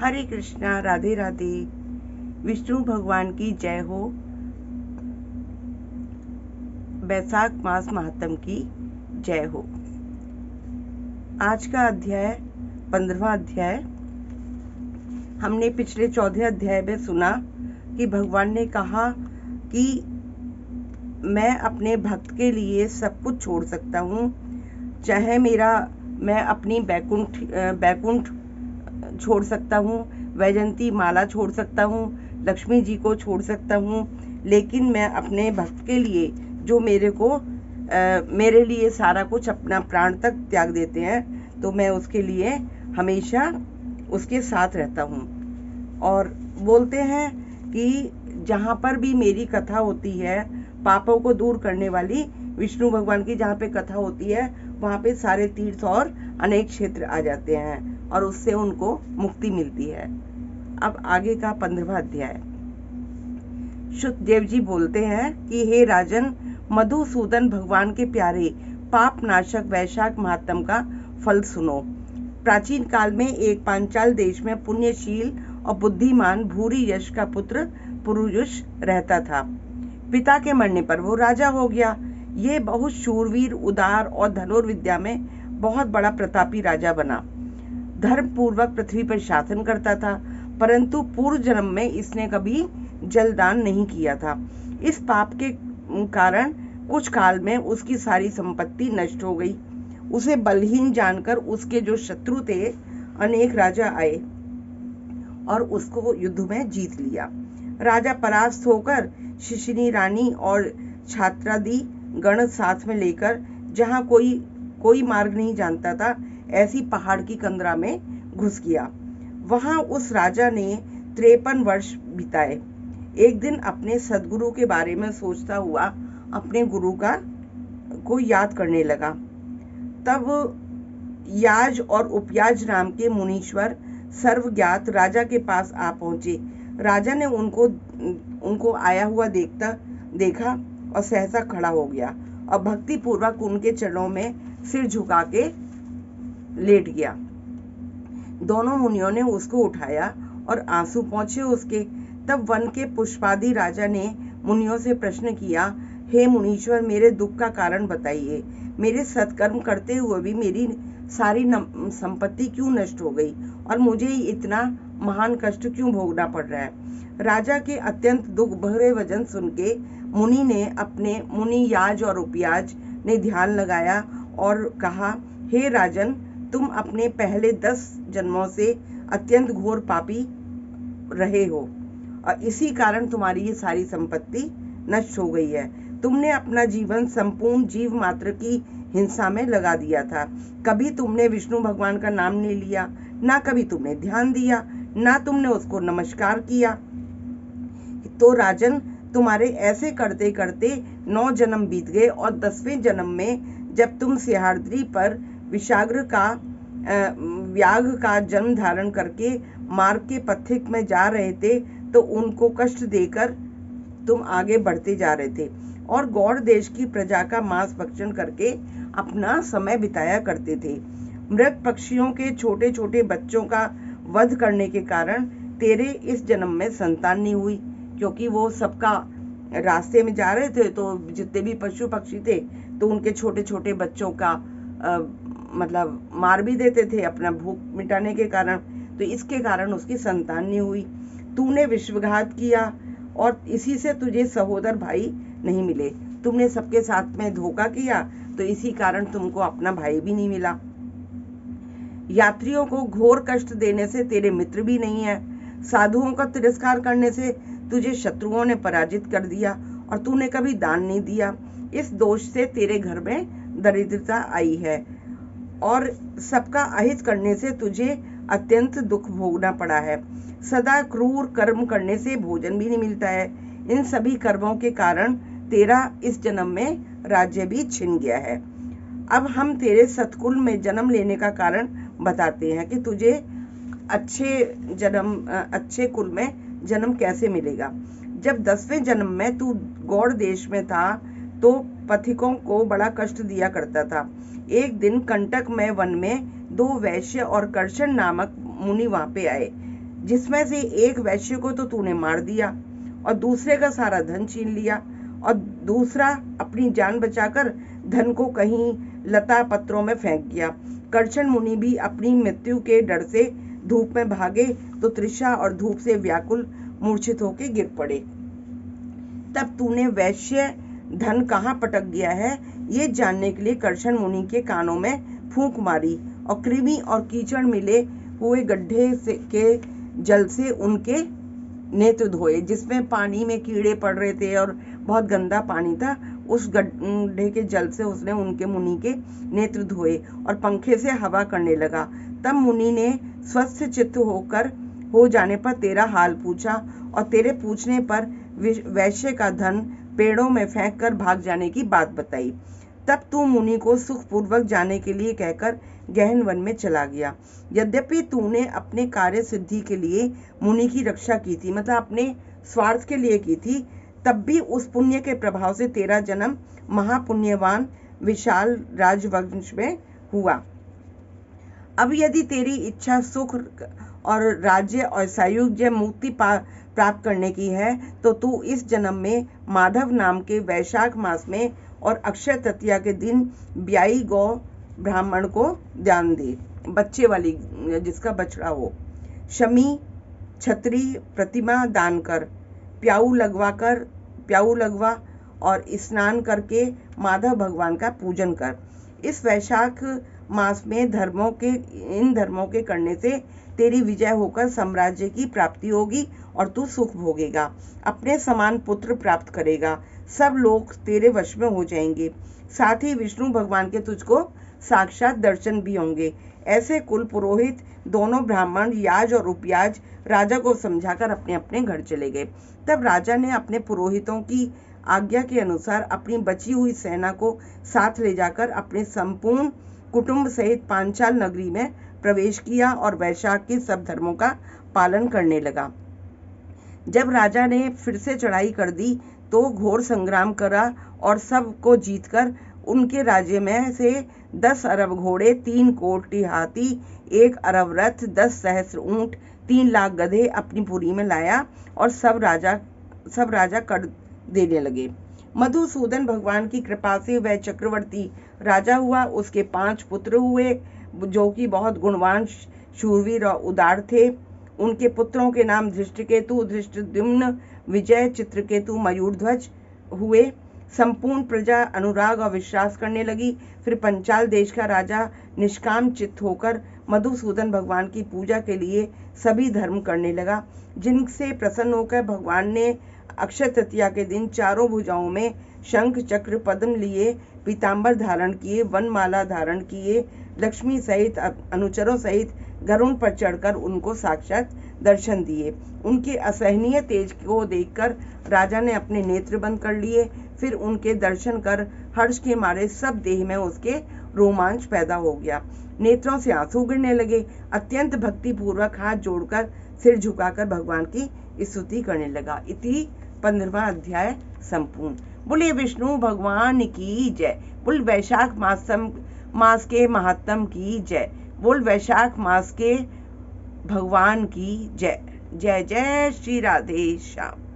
हरे कृष्णा, राधे राधे। विष्णु भगवान की जय हो। बैसाख मास महात्म की जय हो। आज का अध्याय 15वां अध्याय। हमने पिछले 14 अध्याय में सुना कि भगवान ने कहा कि मैं अपने भक्त के लिए सब कुछ छोड़ सकता हूँ, चाहे मैं अपनी बैकुंठ छोड़ सकता हूँ, वैजंती माला छोड़ सकता हूँ, लक्ष्मी जी को छोड़ सकता हूँ, लेकिन मैं अपने भक्त के लिए जो मेरे लिए सारा कुछ अपना प्राण तक त्याग देते हैं, तो मैं उसके लिए हमेशा उसके साथ रहता हूँ। और बोलते हैं कि जहाँ पर भी मेरी कथा होती है, पापों को दूर करने वाली विष्णु भगवान की जहाँ पे कथा होती है, वहाँ पे सारे तीर्थ और अनेक क्षेत्र आ जाते हैं और उससे उनको मुक्ति मिलती है। अब आगे का 15वां अध्याय। शुकदेव जी बोलते हैं कि हे राजन, मधुसूदन भगवान के प्यारे पाप नाशक वैशाख महात्म का फल सुनो। प्राचीन काल में एक पांचाल देश में पुण्यशील और बुद्धिमान भूरी यश का पुत्र पुरुष रहता था। पिता के मरने पर वो राजा हो गया। ये बहुत शूरवीर, उदार और धनुर्विद्या में बहुत बड़ा प्रतापी राजा बना। धर्म पूर्वक पृथ्वी पर शासन करता था, परंतु पूर्व जन्म में इसने कभी जलदान नहीं किया था। इस पाप के कारण कुछ काल में उसकी सारी संपत्ति नष्ट हो गई। उसे बलहीन जानकर उसके जो शत्रु थे, अनेक राजा आए और उसको युद्ध में जीत लिया। राजा परास्त होकर शिशिनी रानी और छात्रादि गण साथ में लेकर जहाँ कोई मार्ग नहीं जानता था, ऐसी पहाड़ की कंदरा में घुस गया। वहां उस राजा ने 53 वर्ष बिताए। एक दिन अपने सदगुरु के बारे में सोचता हुआ अपने गुरु को याद करने लगा। तब याज और उपयाज नाम के मुनीश्वर सर्वज्ञात राजा के पास आ पहुंचे। राजा ने उनको आया हुआ देखा और सहसा खड़ा हो गया और भक्ति पूर्वक उनके चरणों में सिर झुका के लेट गया। दोनों मुनियों ने उसको उठाया और आंसू पहुंचे उसके। तब वन के पुष्पादि राजा ने मुनियों से प्रश्न किया, हे मुनीश्वर, मेरे दुख का कारण बताइए। मेरे सत्कर्म करते हुए भी मेरी सारी संपत्ति क्यों नष्ट हो गई और मुझे इतना महान कष्ट क्यों भोगना पड़ रहा है। राजा के अत्यंत दुख भरे वचन सुन के मुनि याज और उपयाज ने ध्यान लगाया और कहा, हे राजन, तुम अपने पहले 10 जन्मों से अत्यंत घोर पापी रहे हो और इसी कारण तुम्हारी ये सारी संपत्ति नष्ट हो गई है। तुमने अपना जीवन संपूर्ण जीव मात्र की हिंसा में लगा दिया था। कभी तुमने विष्णु भगवान का नाम नहीं लिया, ना कभी तुमने ध्यान दिया, ना तुमने उसको नमस्कार किया। तो राजन, तुम्हारे ऐसे करते करते 9 जन्म बीत गए और 10वें जन्म में जब तुम सिंहाद्री पर व्याघ का जन्म धारण करके मार्ग के पथिक में जा रहे थे, तो उनको कष्ट देकर तुम आगे बढ़ते जा रहे थे और गौड़ देश की प्रजा का मांस भक्षण करके अपना समय बिताया करते थे। मृग पक्षियों के छोटे छोटे बच्चों का वध करने के कारण तेरे इस जन्म में संतान नहीं हुई, क्योंकि वो सबका रास्ते में जा रहे थे, तो जितने भी पशु पक्षी थे तो उनके छोटे छोटे बच्चों का मतलब मार भी देते थे अपना भूख मिटाने के कारण। तो इसके कारण उसकी संतान नहीं हुई। तूने विश्वघात किया और इसी से तुझे सहोदर भाई नहीं मिले। तुमने सबके साथ में धोखा किया, तो इसी कारण तुमको अपना भाई भी नहीं मिला। यात्रियों को घोर कष्ट देने से तेरे मित्र भी नहीं है। साधुओं का तिरस्कार करने से तुझे शत्रुओं ने पराजित कर दिया और तूने कभी दान नहीं दिया। इस दोष से तेरे घर में दरिद्रता आई है और सबका अहित करने से तुझे अत्यंत दुख भोगना पड़ा है। सदा क्रूर कर्म करने से भोजन भी नहीं मिलता है। इन सभी कर्मों के कारण तेरा इस जन्म में राज्य भी छिन गया है। अब हम तेरे सतकुल में जन्म लेने का कारण बताते हैं कि तुझे अच्छे कुल में जन्म कैसे मिलेगा। जब 10वें जन्म में तू गौड़ देश में था, तो पथिकों को बड़ा कष्ट दिया करता था। एक दिन कंटक में वन में 2 वैश्य और कर्षण नामक मुनि वहां पे आए। जिसमें से एक वैश्य को तो तूने मार दिया और दूसरे का सारा धन छीन लिया, और दूसरा अपनी जान बचाकर धन को कहीं लता पत्रों में फेंक गया। करशन मुनि भी अपनी मृत्यु के डर से धूप में भागे तो तृषा और धूप से व्याकुल मूर्छित होकर गिर पड़े। तब तूने वैश्य धन कहाँ पटक गया है ये जानने के लिए करशन मुनि के कानों में फूंक मारी और कृमि और कीचड़ मिले हुए गड्ढे के जल से उनके नेत्र धोए, जिसमें पानी में कीड़े पड़ रहे थे और बहुत गंदा पानी था। उस गड्ढे के जल से उसने उनके मुनि के नेत्र धोए और पंखे से हवा करने लगा। तब मुनि ने स्वस्थ चित्त हो जाने पर तेरा हाल पूछा और तेरे पूछने पर वैश्य का धन पेड़ों में फेंक कर भाग जाने की बात बताई। तब तू मुनि को सुखपूर्वक जाने के लिए कहकर गहन वन में चला गया। यद्यपि तूने अपने कार्य सिद्धि के लिए मुनि की रक्षा की थी, मतलब अपने स्वार्थ के लिए की थी, तब भी उस पुण्य के प्रभाव से तेरा जन्म महापुण्यवान विशाल राजवंश में हुआ। अब यदि तेरी इच्छा सुख और राज्य और सायुज्य मुक्ति प्राप्त करने की है तो तू इस जन्म में माधव नाम के वैशाख मास में और अक्षय तृतीया के दिन ब्याई गौ ब्राह्मण को दान दे, बच्चे वाली जिसका बछड़ा हो। शमी छतरी प्रतिमा दान कर, प्याऊ लगवा और स्नान करके माधव भगवान का पूजन कर। इस वैशाख मास में इन धर्मों के करने से तेरी विजय होकर साम्राज्य की प्राप्ति होगी और तू सुख भोगेगा, अपने समान पुत्र प्राप्त करेगा, सब लोग तेरे वश में हो जाएंगे, साथ ही विष्णु भगवान के तुझको साक्षात दर्शन भी होंगे। ऐसे कुल पुरोहित दोनों ब्राह्मण याज और उपयाज राजा को समझाकर अपने अपने घर चले गए। तब राजा ने अपने पुरोहितों की आज्ञा के अनुसार अपनी बची हुई सेना को साथ ले जाकर अपने संपूर्ण कुटुंब सहित पांचाल नगरी में प्रवेश किया और वैशाख के सब धर्मों का पालन करने लगा। जब राजा ने फिर से चढ़ाई कर दी तो घोर संग्राम करा और सबको जीतकर उनके राज्य में से 10 अरब घोड़े, 3 कोटि हाथी, 1 अरब रथ, 10 सहस्त्र ऊंट, 3 लाख गधे अपनी पुरी में लाया और सब राजा कर देने लगे। मधुसूदन भगवान की कृपा से वह चक्रवर्ती राजा हुआ। उसके 5 पुत्र हुए जो कि बहुत गुणवान, शूरवीर और उदार थे। उनके पुत्रों के नाम धृष्टकेतु, धृष्टद्युम्न, विजय, चित्रकेतु, मयूरध्वज हुए। संपूर्ण प्रजा अनुराग और विश्वास करने लगी। फिर पंचाल देश का राजा निष्काम चित्त होकर मधुसूदन भगवान की पूजा के लिए सभी धर्म करने लगा, जिनसे प्रसन्न होकर भगवान ने अक्षय तृतीया के दिन चारों भुजाओं में शंख चक्र पद्म लिए, पीताम्बर धारण किए, वनमाला धारण किए, लक्ष्मी सहित अनुचरों सहित गरुड़ पर चढ़कर उनको साक्षात दर्शन दिए। उनके असहनीय तेज को देखकर राजा ने अपने नेत्र बंद कर लिए। फिर उनके दर्शन कर हर्ष के मारे सब देह में उसके रोमांच पैदा हो गया, नेत्रों से आंसू गिरने लगे। अत्यंत भक्ति पूर्वक हाथ जोड़कर सिर झुकाकर भगवान की स्तुति करने लगा। इति 15वां अध्याय संपूर्ण। बोलिए विष्णु भगवान की जय। बोल वैशाख मास के महात्म की जय। बोल वैशाख मास के भगवान की जय। जय जय श्री राधे श्याम।